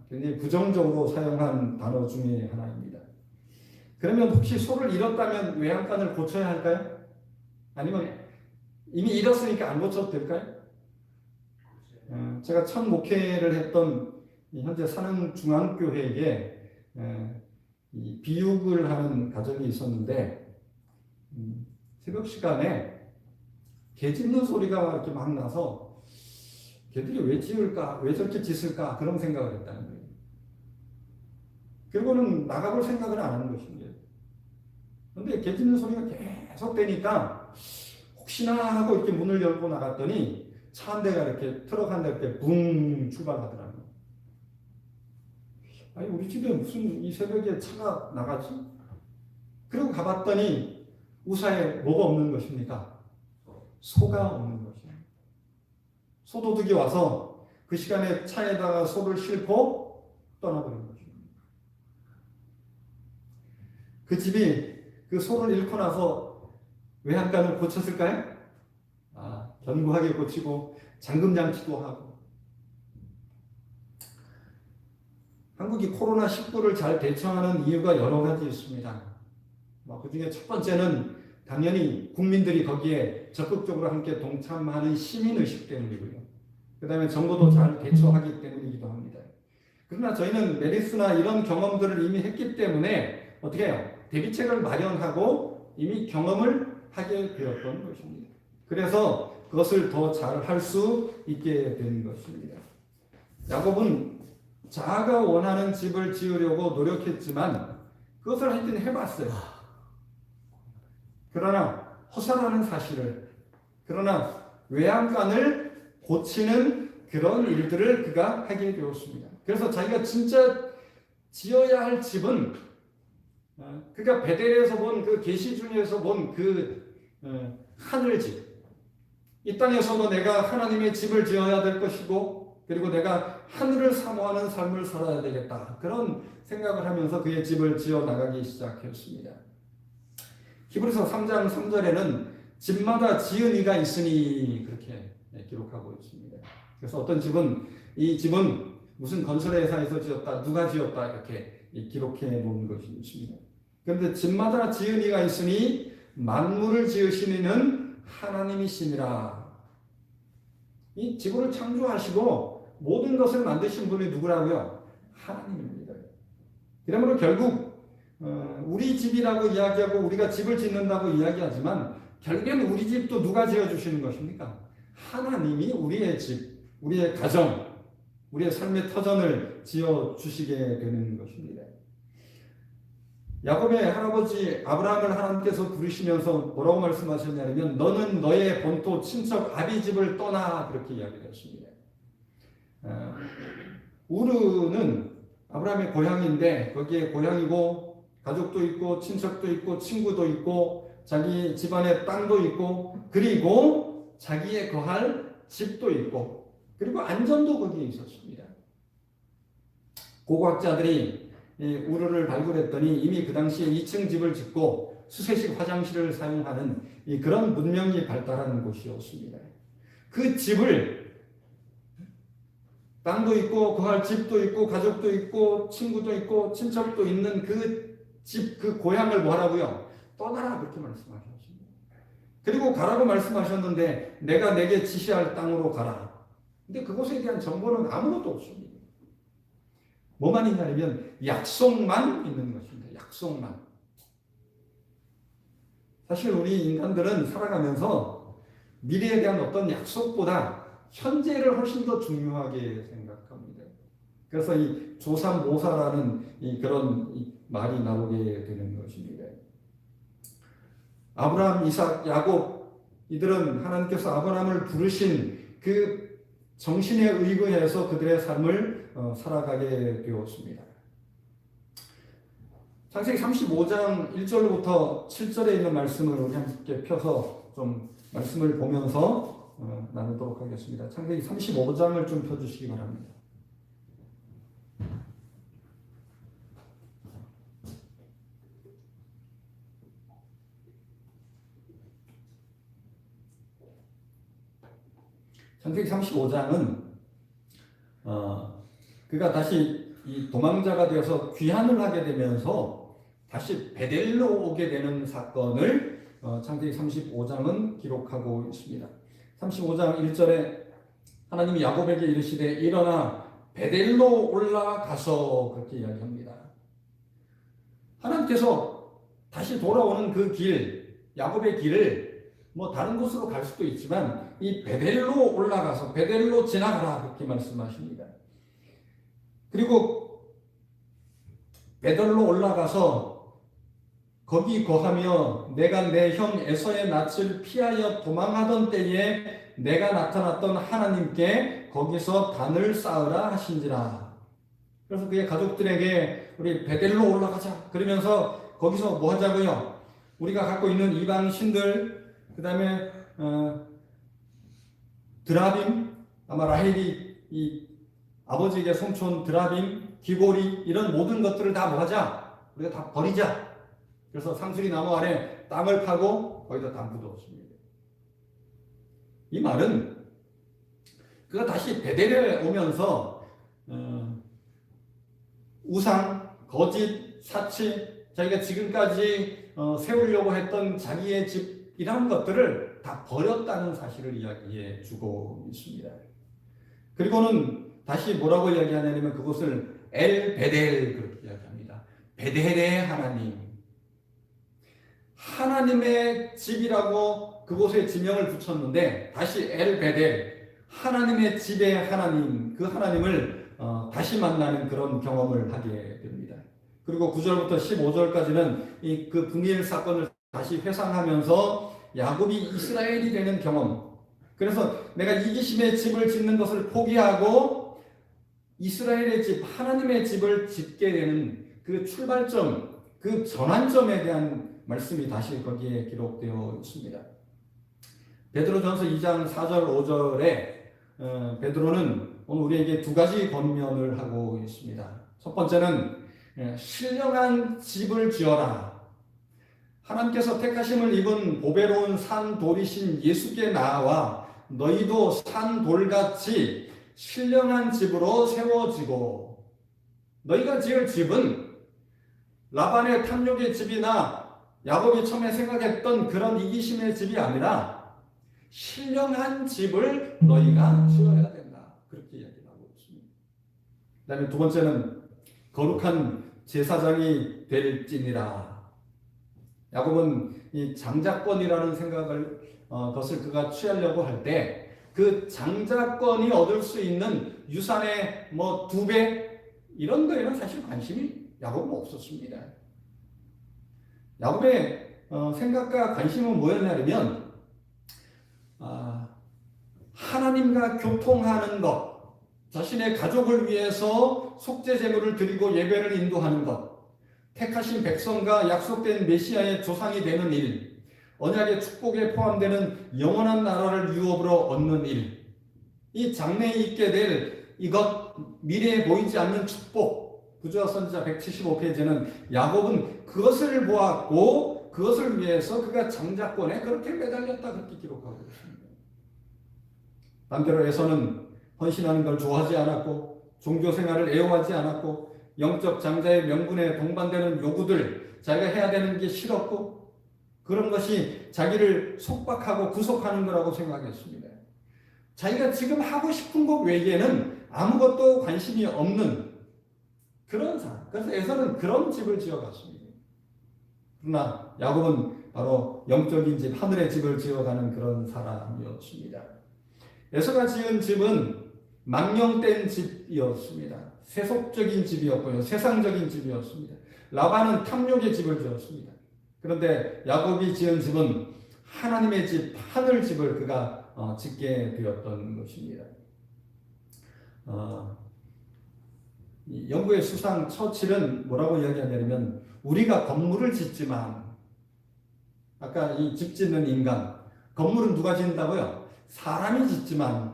Speaker 1: 굉장히 부정적으로 사용한 단어 중에 하나입니다. 그러면 혹시 소를 잃었다면 외양간을 고쳐야 할까요? 아니면 이미 잃었으니까 안 고쳐도 될까요? 제가 첫 목회를 했던 현재 산흥중앙교회에 비육을 하는 가정이 있었는데, 새벽 시간에 개 짖는 소리가 이렇게 막 나서 개들이 왜 짖을까, 왜 저렇게 짖을까, 그런 생각을 했다는 거예요. 그리고는 나가볼 생각을 안 하는 것입니다. 그런데 개 짖는 소리가 계속 되니까 혹시나 하고 이렇게 문을 열고 나갔더니 차 한 대가 이렇게, 트럭 한 대가 이렇게 붕 출발하더라고요. 아니, 우리 집에 무슨 이 새벽에 차가 나가지? 그리고 가봤더니 우사에 뭐가 없는 것입니까? 소가 없는 것이에요. 소도둑이 와서 그 시간에 차에다가 소를 싣고 떠나버린 것입니다. 그 집이 그 소를 잃고 나서 외양간을 고쳤을까요? 견고하게 고치고 잠금장치도 하고. 한국이 코로나19를 잘 대처하는 이유가 여러 가지 있습니다. 그 중에 첫 번째는 당연히 국민들이 거기에 적극적으로 함께 동참하는 시민의식 때문이고요. 그 다음에 정부도 잘 대처하기 때문이기도 합니다. 그러나 저희는 메르스나 이런 경험들을 이미 했기 때문에 어떻게 해요? 대비책을 마련하고 이미 경험을 하게 되었던 것입니다. 그래서 그것을 더 잘 할 수 있게 된 것입니다. 야곱은 자아가 원하는 집을 지으려고 노력했지만 그것을 하여튼 해봤어요. 그러나 허사라는 사실을, 그러나 외양간을 고치는 그런 일들을 그가 하게 되었습니다. 그래서 자기가 진짜 지어야 할 집은 그가 베델에서 본 그 계시 중에서 본 그 하늘집, 이 땅에서도 내가 하나님의 집을 지어야 될 것이고, 그리고 내가 하늘을 사모하는 삶을 살아야 되겠다, 그런 생각을 하면서 그의 집을 지어 나가기 시작했습니다. 히브리서 3장 3절에는 집마다 지은 이가 있으니 그렇게 기록하고 있습니다. 그래서 어떤 집은 이 집은 무슨 건설회사에서 지었다, 누가 지었다, 이렇게 기록해 놓은 것이 있습니다. 그런데 집마다 지은 이가 있으니 만물을 지으시는 이는 하나님이시니라. 이 지구를 창조하시고 모든 것을 만드신 분이 누구라고요? 하나님입니다. 그러므로 결국 우리 집이라고 이야기하고 우리가 집을 짓는다고 이야기하지만 결국에는 우리 집도 누가 지어주시는 것입니까? 하나님이 우리의 집, 우리의 가정, 우리의 삶의 터전을 지어주시게 되는 것입니다. 야곱의 할아버지 아브라함을 하나님께서 부르시면서 뭐라고 말씀하셨냐면, 너는 너의 본토 친척 아비집을 떠나, 그렇게 이야기했습니다. 우르는 아브라함의 고향인데 거기에 고향이고 가족도 있고 친척도 있고 친구도 있고 자기 집안의 땅도 있고 그리고 자기의 거할 집도 있고 그리고 안전도 거기에 있었습니다. 고고학자들이 우르를 발굴했더니 이미 그 당시에 2층 집을 짓고 수세식 화장실을 사용하는 그런 문명이 발달하는 곳이었습니다. 그 집을 땅도 있고 구할 집도 있고 가족도 있고 친구도 있고 친척도 있는 그 집, 그 고향을 뭐하라고요? 떠나라 그렇게 말씀하셨습니다. 그리고 가라고 말씀하셨는데 내가 내게 지시할 땅으로 가라. 근데 그곳에 대한 정보는 아무것도 없습니다. 뭐만 있냐면 약속만 있는 것입니다. 약속만. 사실 우리 인간들은 살아가면서 미래에 대한 어떤 약속보다 현재를 훨씬 더 중요하게 생각합니다. 그래서 이 조삼모사라는 그런 말이 나오게 되는 것입니다. 아브라함, 이삭, 야곱 이들은 하나님께서 아브라함을 부르신 그 정신에 의거해서 그들의 삶을 살아가게 되었습니다. 창세기 35장 1절부터 7절에 있는 말씀을 우리 함께 펴서 좀 말씀을 보면서 나누도록 하겠습니다. 창세기 35장을 좀 펴주시기 바랍니다. 창세기 35장은 그가 다시 이 도망자가 되어서 귀환을 하게 되면서 다시 베델로 오게 되는 사건을 창세기 35장은 기록하고 있습니다. 35장 1절에 하나님이 야곱에게 이르시되 일어나 베델로 올라가서 그렇게 이야기합니다. 하나님께서 다시 돌아오는 그 길, 야곱의 길을 뭐 다른 곳으로 갈 수도 있지만 이 베델로 올라가서 베델로 지나가라 그렇게 말씀하십니다. 그리고 베델로 올라가서 거기 거하며 내가 내 형 에서의 낯을 피하여 도망하던 때에 내가 나타났던 하나님께 거기서 단을 쌓으라 하신지라. 그래서 그의 가족들에게 우리 베델로 올라가자 그러면서 거기서 뭐 하자고요? 우리가 갖고 있는 이방 신들 그 다음에 드라빔 아마 라헬이 이 아버지에게 송촌 드라빔 기골이 이런 모든 것들을 다 뭐하자? 우리가 다 버리자. 그래서 상수리 나무 아래 땅을 파고 거기다 다 묻었습니다. 이 말은 그가 다시 베델에 오면서 우상, 거짓, 사치 자기가 지금까지 세우려고 했던 자기의 집이라는 것들을 다 버렸다는 사실을 이야기해 주고 있습니다. 그리고는 다시 뭐라고 이야기하냐면 그곳을 엘 베델 그렇게 이야기합니다. 베델의 하나님. 하나님의 집이라고 그곳에 지명을 붙였는데 다시 엘 베델 하나님의 집의 하나님 그 하나님을 다시 만나는 그런 경험을 하게 됩니다. 그리고 9절부터 15절까지는 그 분일 사건을 다시 회상하면서 야곱이 이스라엘이 되는 경험. 그래서 내가 이기심의 집을 짓는 것을 포기하고 이스라엘의 집, 하나님의 집을 짓게 되는 그 출발점, 그 전환점에 대한 말씀이 다시 거기에 기록되어 있습니다. 베드로전서 2장 4절 5절에 베드로는 오늘 우리에게 두 가지 권면을 하고 있습니다. 첫 번째는 신령한 집을 지어라. 하나님께서 택하심을 입은 보배로운 산돌이신 예수께 나아와 너희도 산돌같이 신령한 집으로 세워지고 너희가 지을 집은 라반의 탐욕의 집이나 야곱이 처음에 생각했던 그런 이기심의 집이 아니라 신령한 집을 너희가 지어야 된다. 그렇게 이야기하고 있습니다. 그 다음에 두 번째는 거룩한 제사장이 될지니라. 야곱은 이 장자권이라는 생각을 것을 그가 취하려고 할 때 그 장자권이 얻을 수 있는 유산의 뭐 2배 이런 거에는 사실 관심이 야곱은 없었습니다. 야곱의 생각과 관심은 뭐였냐면 하나님과 교통하는 것, 자신의 가족을 위해서 속죄 제물을 드리고 예배를 인도하는 것, 택하신 백성과 약속된 메시아의 조상이 되는 일, 언약의 축복에 포함되는 영원한 나라를 유업으로 얻는 일, 이 장래에 있게 될 이것, 미래에 보이지 않는 축복, 구주와 선지자 175페이지는 야곱은 그것을 보았고 그것을 위해서 그가 장자권에 그렇게 매달렸다 그렇게 기록하고 있습니다. 반대로 에서는 헌신하는 걸 좋아하지 않았고 종교 생활을 애용하지 않았고 영적 장자의 명분에 동반되는 요구들 자기가 해야 되는 게 싫었고 그런 것이 자기를 속박하고 구속하는 거라고 생각했습니다. 자기가 지금 하고 싶은 것 외에는 아무것도 관심이 없는 그런 사람. 그래서 에서는 그런 집을 지어갔습니다. 그러나 야곱은 바로 영적인 집, 하늘의 집을 지어가는 그런 사람이었습니다. 에서가 지은 집은 망령된 집이었습니다. 세속적인 집이었고요. 세상적인 집이었습니다. 라반은 탐욕의 집을 지었습니다. 그런데 야곱이 지은 집은 하나님의 집, 하늘 집을 그가 짓게 되었던 것입니다. 영국의 수상 처칠은 뭐라고 이야기하냐면 우리가 건물을 짓지만 아까 이 집 짓는 인간 건물은 누가 짓는다고요? 사람이 짓지만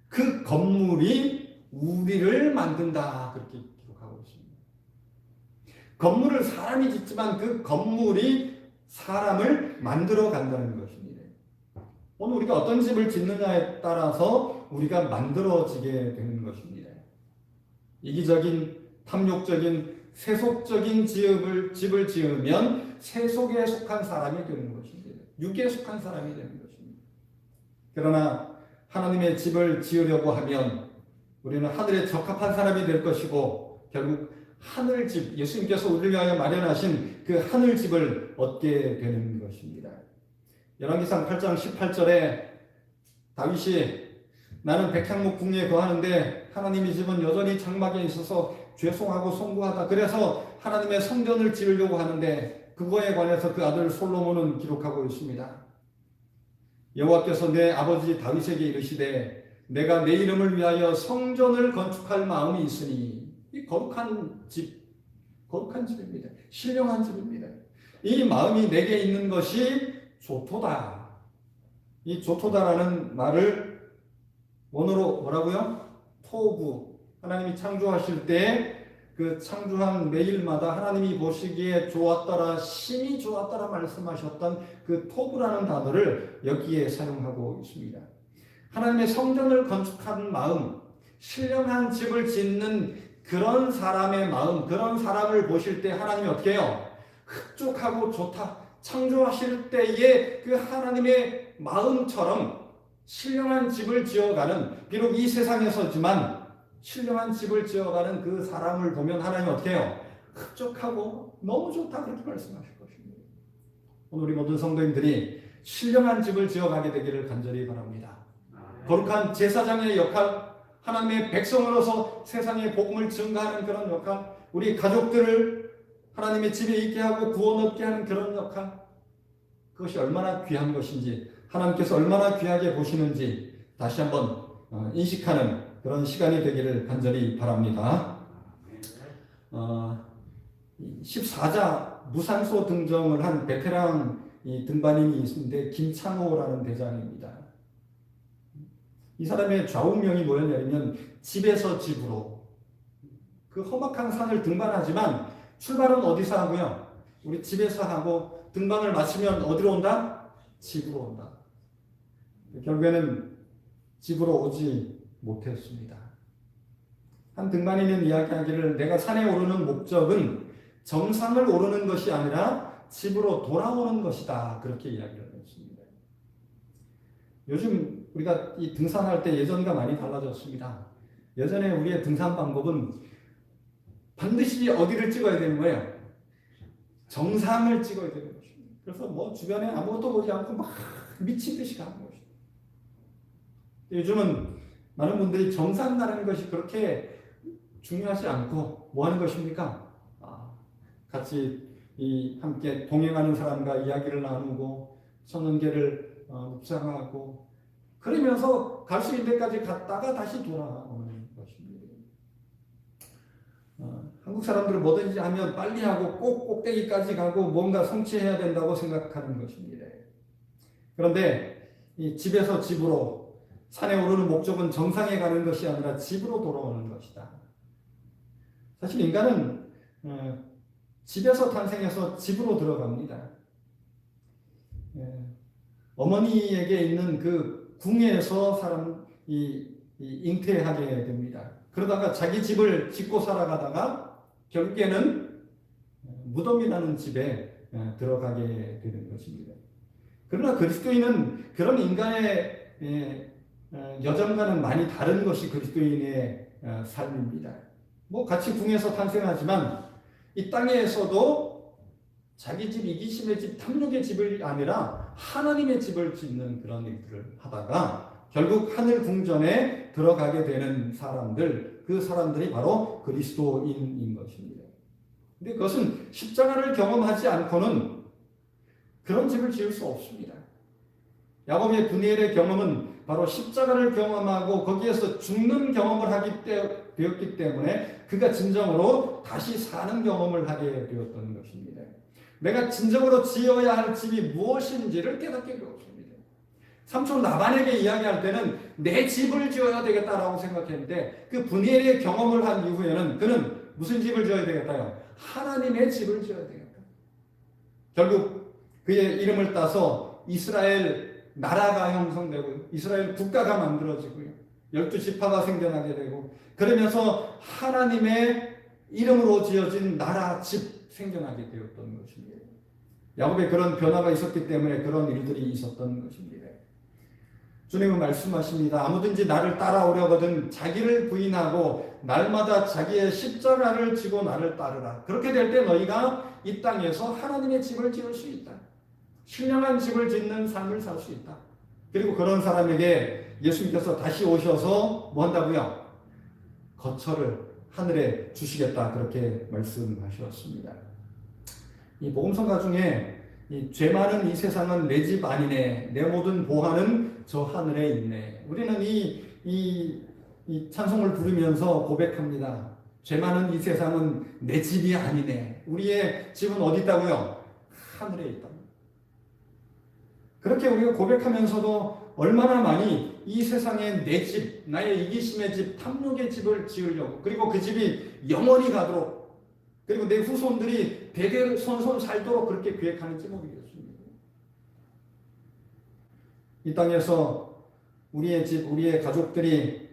Speaker 1: 그 건물이 우리를 만든다 그렇게 기록하고 있습니다. 건물을 사람이 짓지만 그 건물이 사람을 만들어 간다는 것입니다. 오늘 우리가 어떤 집을 짓느냐에 따라서 우리가 만들어지게 되는 것입니다. 이기적인 탐욕적인 세속적인 집을 지으면 세속에 속한 사람이 되는 것입니다. 육에 속한 사람이 되는 것입니다. 그러나 하나님의 집을 지으려고 하면 우리는 하늘에 적합한 사람이 될 것이고 결국 하늘집, 예수님께서 우리를 위하여 마련하신 그 하늘집을 얻게 되는 것입니다. 열왕기상 8장 18절에 다윗이 나는 백향목 궁리에 거하는데 하나님의 집은 여전히 장막에 있어서 죄송하고 송구하다. 그래서 하나님의 성전을 지으려고 하는데 그거에 관해서 그 아들 솔로몬은 기록하고 있습니다. 여호와께서 내 아버지 다윗에게 이르시되 내가 내 이름을 위하여 성전을 건축할 마음이 있으니 이 거룩한 집입니다. 신령한 집입니다. 이 마음이 내게 있는 것이 좋도다. 이 좋도다라는 말을 원어로 뭐라고요? 토부. 하나님이 창조하실 때 그 창조한 매일마다 하나님이 보시기에 좋았더라, 심히 좋았더라 말씀하셨던 그 토부라는 단어를 여기에 사용하고 있습니다. 하나님의 성전을 건축하는 마음, 신령한 집을 짓는 그런 사람의 마음, 그런 사람을 보실 때 하나님이 어떻게 해요? 흡족하고 좋다. 창조하실 때의 그 하나님의 마음처럼 신령한 집을 지어가는, 비록 이 세상에서지만 신령한 집을 지어가는 그 사람을 보면 하나님 어떻게 해요? 흡족하고 너무 좋다 그렇게 말씀하실 것입니다. 오늘 우리 모든 성도님들이 신령한 집을 지어가게 되기를 간절히 바랍니다. 거룩한 제사장의 역할, 하나님의 백성으로서 세상에 복음을 증가하는 그런 역할, 우리 가족들을 하나님의 집에 있게 하고 구원 얻게 하는 그런 역할, 그것이 얼마나 귀한 것인지, 하나님께서 얼마나 귀하게 보시는지 다시 한번 인식하는 그런 시간이 되기를 간절히 바랍니다. 14자 무산소 등정을 한 베테랑 등반인이 있는데 김창호라는 대장입니다. 이 사람의 좌우명이 뭐였냐면 집에서 집으로, 그 험악한 산을 등반하지만 출발은 어디서 하고요? 우리 집에서 하고 등반을 마치면 어디로 온다? 집으로 온다. 결국에는 집으로 오지 못했습니다. 한 등반인은 이야기하기를 내가 산에 오르는 목적은 정상을 오르는 것이 아니라 집으로 돌아오는 것이다. 그렇게 이야기를 했습니다. 요즘 우리가 이 등산할 때 예전과 많이 달라졌습니다. 예전에 우리의 등산 방법은 반드시 어디를 찍어야 되는 거예요? 정상을 찍어야 되는 것입니다. 그래서 뭐 주변에 아무것도 보지 않고 막 미친 듯이 가는 것입니다. 요즘은 많은 분들이 정상 가는 것이 그렇게 중요하지 않고 뭐 하는 것입니까? 같이 함께 동행하는 사람과 이야기를 나누고 선언계를 묵상하고 그러면서 갈 수 있는 데까지 갔다가 다시 돌아오는 것입니다. 한국 사람들은 뭐든지 하면 빨리 하고 꼭 꼭대기까지 가고 뭔가 성취해야 된다고 생각하는 것입니다. 그런데 이 집에서 집으로 산에 오르는 목적은 정상에 가는 것이 아니라 집으로 돌아오는 것이다. 사실 인간은 집에서 탄생해서 집으로 들어갑니다. 어머니에게 있는 그 궁에서 사람이 잉태하게 됩니다. 그러다가 자기 집을 짓고 살아가다가 결국에는 무덤이라는 집에 들어가게 되는 것입니다. 그러나 그리스도인은 그런 인간의 여정과는 많이 다른 것이 그리스도인의 삶입니다. 뭐 같이 궁에서 탄생하지만 이 땅에서도 자기 집, 이기심의 집, 탐욕의 집이 아니라 하나님의 집을 짓는 그런 일들을 하다가 결국 하늘 궁전에 들어가게 되는 사람들, 그 사람들이 바로 그리스도인인 것입니다. 근데 그것은 십자가를 경험하지 않고는 그런 집을 지을 수 없습니다. 야곱의 분이엘의 경험은 바로 십자가를 경험하고 거기에서 죽는 경험을 되었기 때문에 그가 진정으로 다시 사는 경험을 하게 되었던 것입니다. 내가 진정으로 지어야 할 집이 무엇인지를 깨닫게 되었습니다. 삼촌 라반에게 이야기할 때는 내 집을 지어야 되겠다라고 생각했는데 그 분이엘의 경험을 한 이후에는 그는 무슨 집을 지어야 되겠다요? 하나님의 집을 지어야 되겠다. 결국 그의 이름을 따서 이스라엘 나라가 형성되고 이스라엘 국가가 만들어지고요. 12지파가 생겨나게 되고 그러면서 하나님의 이름으로 지어진 나라, 집 생겨나게 되었던 것입니다. 야곱에 그런 변화가 있었기 때문에 그런 일들이 있었던 것입니다. 주님은 말씀하십니다. 아무든지 나를 따라오려거든 자기를 부인하고 날마다 자기의 십자가를 지고 나를 따르라. 그렇게 될 때 너희가 이 땅에서 하나님의 집을 지을 수 있다. 신령한 집을 짓는 삶을 살 수 있다. 그리고 그런 사람에게 예수님께서 다시 오셔서 뭐 한다고요? 거처를 하늘에 주시겠다. 그렇게 말씀하셨습니다. 이 복음성가 중에 죄 많은 이 세상은 내 집 아니네. 내 모든 보화는 저 하늘에 있네. 우리는 이 찬송을 부르면서 고백합니다. 죄 많은 이 세상은 내 집이 아니네. 우리의 집은 어디 있다고요? 하늘에 있다. 그렇게 우리가 고백하면서도 얼마나 많이 이 세상에 내 집, 나의 이기심의 집, 탐욕의 집을 지으려고 그리고 그 집이 영원히 가도록 그리고 내 후손들이 대대 손손 살도록 그렇게 계획하는지 모르겠습니다. 이 땅에서 우리의 집, 우리의 가족들이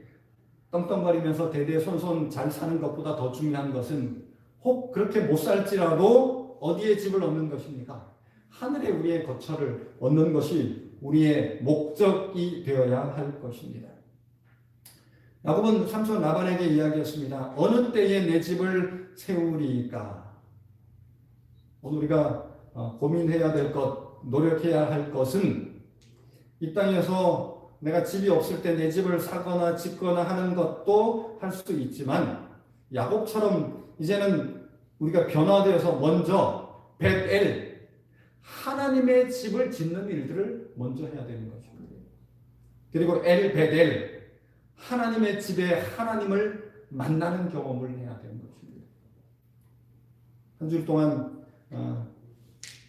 Speaker 1: 떵떵거리면서 대대 손손 잘 사는 것보다 더 중요한 것은 혹 그렇게 못 살지라도 어디에 집을 얻는 것입니까? 하늘에 우리의 거처를 얻는 것이 우리의 목적이 되어야 할 것입니다. 야곱은 삼손 라반에게 이야기했습니다. 어느 때에 내 집을 세우리까? 오늘 우리가 고민해야 될 것, 노력해야 할 것은 이 땅에서 내가 집이 없을 때 내 집을 사거나 짓거나 하는 것도 할 수 있지만 야곱처럼 이제는 우리가 변화되어서 먼저 벳엘 하나님의 집을 짓는 일들을 먼저 해야 되는 것입니다. 그리고 벳엘 하나님의 집에 하나님을 만나는 경험을 해야 되는 것입니다. 한 주 동안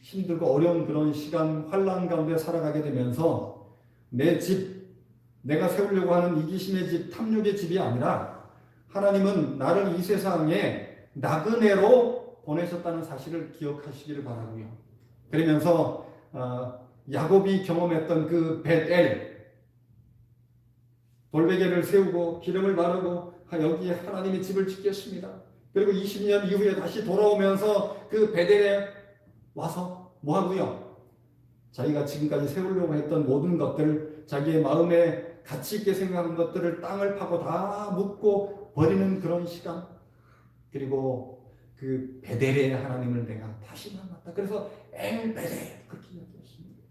Speaker 1: 힘들고 어려운 그런 시간 환난 가운데 살아가게 되면서 내 집, 내가 세우려고 하는 이기심의 집, 탐욕의 집이 아니라 하나님은 나를 이 세상에 나그네로 보내셨다는 사실을 기억하시기를 바라고요. 그러면서 야곱이 경험했던 그 벳엘 돌베개를 세우고 기름을 바르고 여기에 하나님의 집을 짓겠습니다. 그리고 20년 이후에 다시 돌아오면서 그 벳엘에 와서 뭐 하고요? 자기가 지금까지 세우려고 했던 모든 것들, 자기의 마음에 가치 있게 생각한 것들을 땅을 파고 다 묻고 버리는 그런 시간, 그리고 그 벳엘의 하나님을 내가 다시 만났다. 그래서 벳엘 그렇게 이야기했습니다.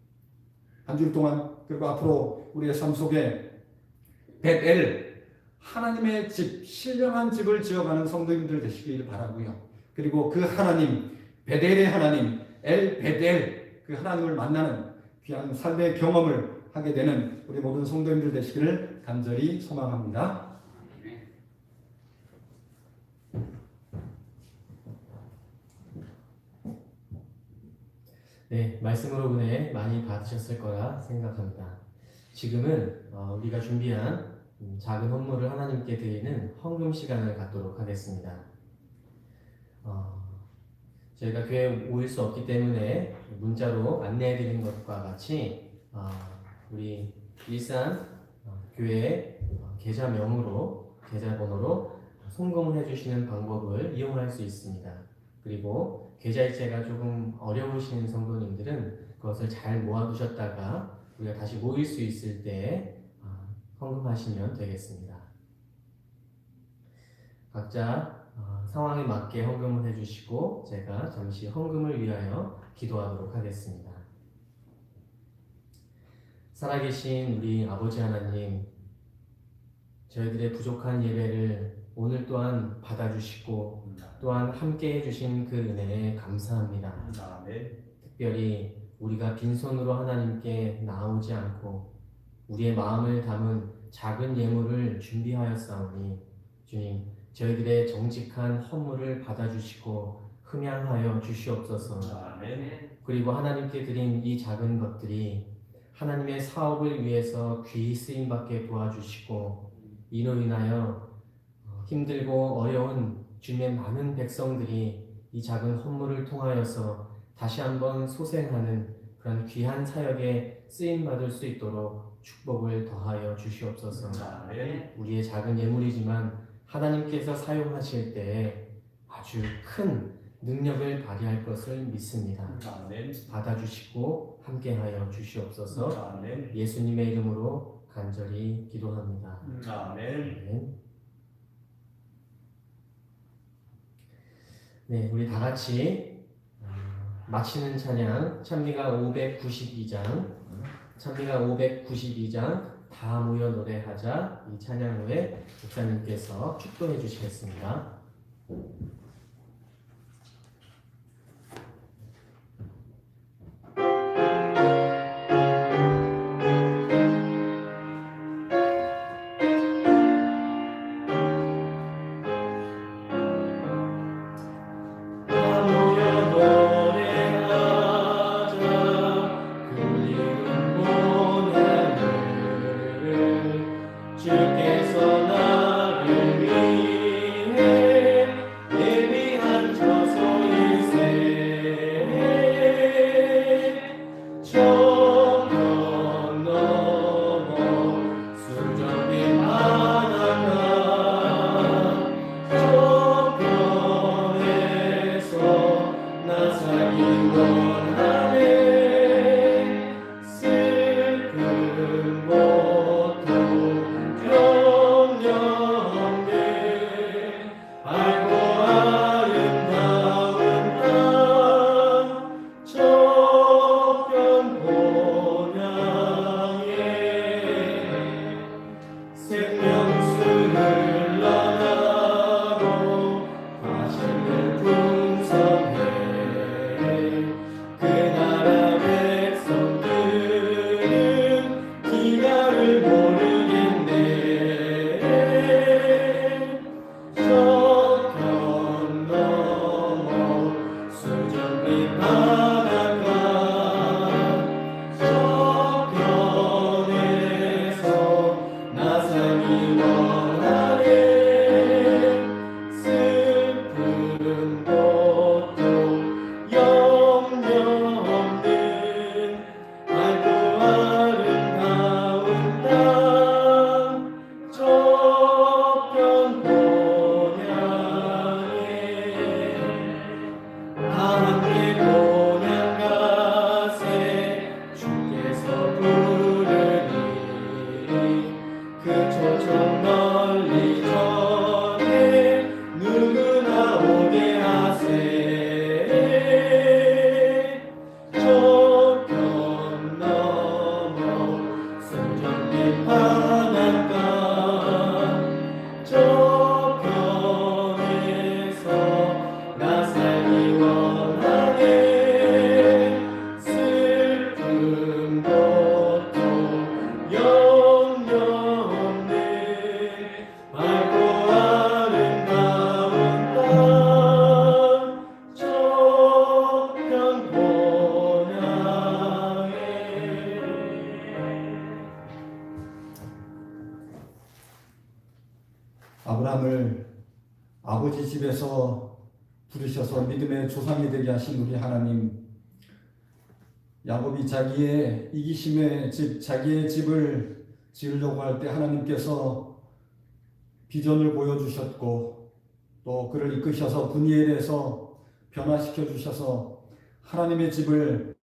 Speaker 1: 한 주 동안 그리고 앞으로 우리의 삶 속에 벳엘 하나님의 집, 신령한 집을 지어가는 성도님들 되시길 바라고요. 그리고 그 하나님, 벳엘의 하나님, 벳엘 그 하나님을 만나는 귀한 삶의 경험을 하게 되는 우리 모든 성도님들 되시기를 간절히 소망합니다.
Speaker 2: 네, 말씀으로 은혜 많이 받으셨을 거라 생각합니다. 지금은 우리가 준비한 작은 헌물을 하나님께 드리는 헌금 시간을 갖도록 하겠습니다. 저희가 교회에 모일 수 없기 때문에 문자로 안내해 드린 것과 같이 우리 일산 교회 계좌명으로 계좌번호로 송금을 해주시는 방법을 이용할 수 있습니다. 그리고 계좌이체가 조금 어려우신 성도님들은 그것을 잘 모아두셨다가 우리가 다시 모일 수 있을 때 헌금하시면 되겠습니다. 각자 상황에 맞게 헌금을 해주시고 제가 잠시 헌금을 위하여 기도하도록 하겠습니다. 살아계신 우리 아버지 하나님, 저희들의 부족한 예배를 오늘 또한 받아주시고 또한 함께 해주신 그 은혜에 감사합니다. 특별히 우리가 빈손으로 하나님께 나오지 않고 우리의 마음을 담은 작은 예물을 준비하였사오니 주님, 저희들의 정직한 헌물을 받아주시고 흠양하여 주시옵소서. 그리고 하나님께 드린 이 작은 것들이 하나님의 사업을 위해서 귀히 쓰임받게 도와주시고 이로 인하여 힘들고 어려운 주님의 많은 백성들이 이 작은 헌물을 통하여서 다시 한번 소생하는 그런 귀한 사역에 쓰임받을 수 있도록 축복을 더하여 주시옵소서. 우리의 작은 예물이지만 하나님께서 사용하실 때에 아주 큰 능력을 발휘할 것을 믿습니다. 받아주시고 함께하여 주시옵소서. 예수님의 이름으로 간절히 기도합니다. 아멘. 네, 우리 다 같이 마치는 찬양 찬미가 592장 다 모여 노래하자. 이 찬양 후에 목사님께서 축도해 주시겠습니다.
Speaker 3: 주께서 나를 위해 예비한 저소일세 천년 넘어 수정된 바닷가 저편에서 나 살기 원하네 슬픈 고통 영영들 밝고 아름다운 땅 저편 본향에 생명수를 흘러나고 화신을 풍성해 그 나라 백성들은 기가를 모르겠네 저편 넘어 수정빛 바닷가 저편에서 나 살기 원하네 슬픈 고통 영영 없는 밝고 아름다운 땅 저편 본향에 다 함께 본향 가세 주께서 부르니 그 초청 널리 전해 누구나 오게 하세 저편 넘어 수정빛 바닷가 저편에서 나 살기 원하네 슬픈 고통 영영 없는 밝고 아름다운 땅 저편 본향에
Speaker 1: 아브라함을 아버지 집에서 부르셔서 믿음의 조상이 되게 하신 우리 하나님, 야곱이 자기의 이기심의 집, 자기의 집을 지으려고 할 때 하나님께서 비전을 보여주셨고 또 그를 이끄셔서 분이엘에서 변화시켜 주셔서 하나님의 집을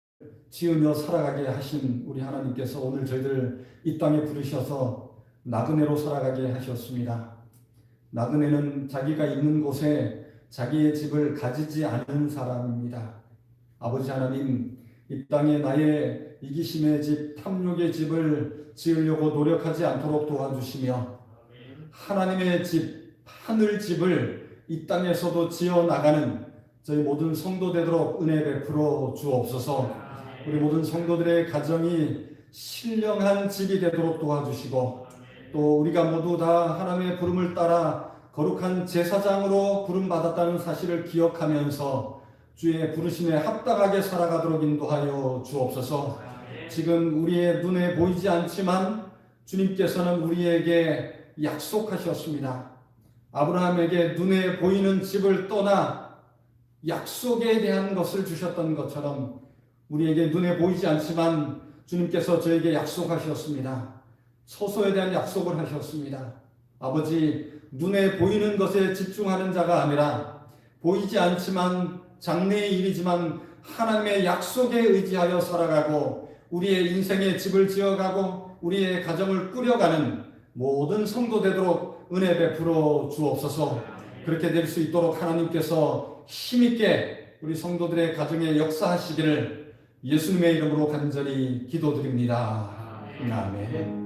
Speaker 1: 지으며 살아가게 하신 우리 하나님께서 오늘 저희들 이 땅에 부르셔서 나그네로 살아가게 하셨습니다. 나그네는 자기가 있는 곳에 자기의 집을 가지지 않은 사람입니다. 아버지 하나님, 이 땅에 나의 이기심의 집, 탐욕의 집을 지으려고 노력하지 않도록 도와주시며 하나님의 집, 하늘 집을 이 땅에서도 지어 나가는 저희 모든 성도 되도록 은혜 베풀어 주옵소서. 우리 모든 성도들의 가정이 신령한 집이 되도록 도와주시고 또 우리가 모두 다 하나님의 부름을 따라 거룩한 제사장으로 부름받았다는 사실을 기억하면서 주의 부르심에 합당하게 살아가도록 인도하여 주옵소서. 지금 우리의 눈에 보이지 않지만 주님께서는 우리에게 약속하셨습니다. 아브라함에게 눈에 보이는 집을 떠나 약속에 대한 것을 주셨던 것처럼 우리에게 눈에 보이지 않지만 주님께서 저에게 약속하셨습니다. 처소에 대한 약속을 하셨습니다. 아버지, 눈에 보이는 것에 집중하는 자가 아니라 보이지 않지만 장래의 일이지만 하나님의 약속에 의지하여 살아가고 우리의 인생의 집을 지어가고 우리의 가정을 꾸려가는 모든 성도 되도록 은혜 베풀어 주옵소서. 그렇게 될 수 있도록 하나님께서 힘있게 우리 성도들의 가정에 역사하시기를 예수님의 이름으로 간절히 기도드립니다. 아멘.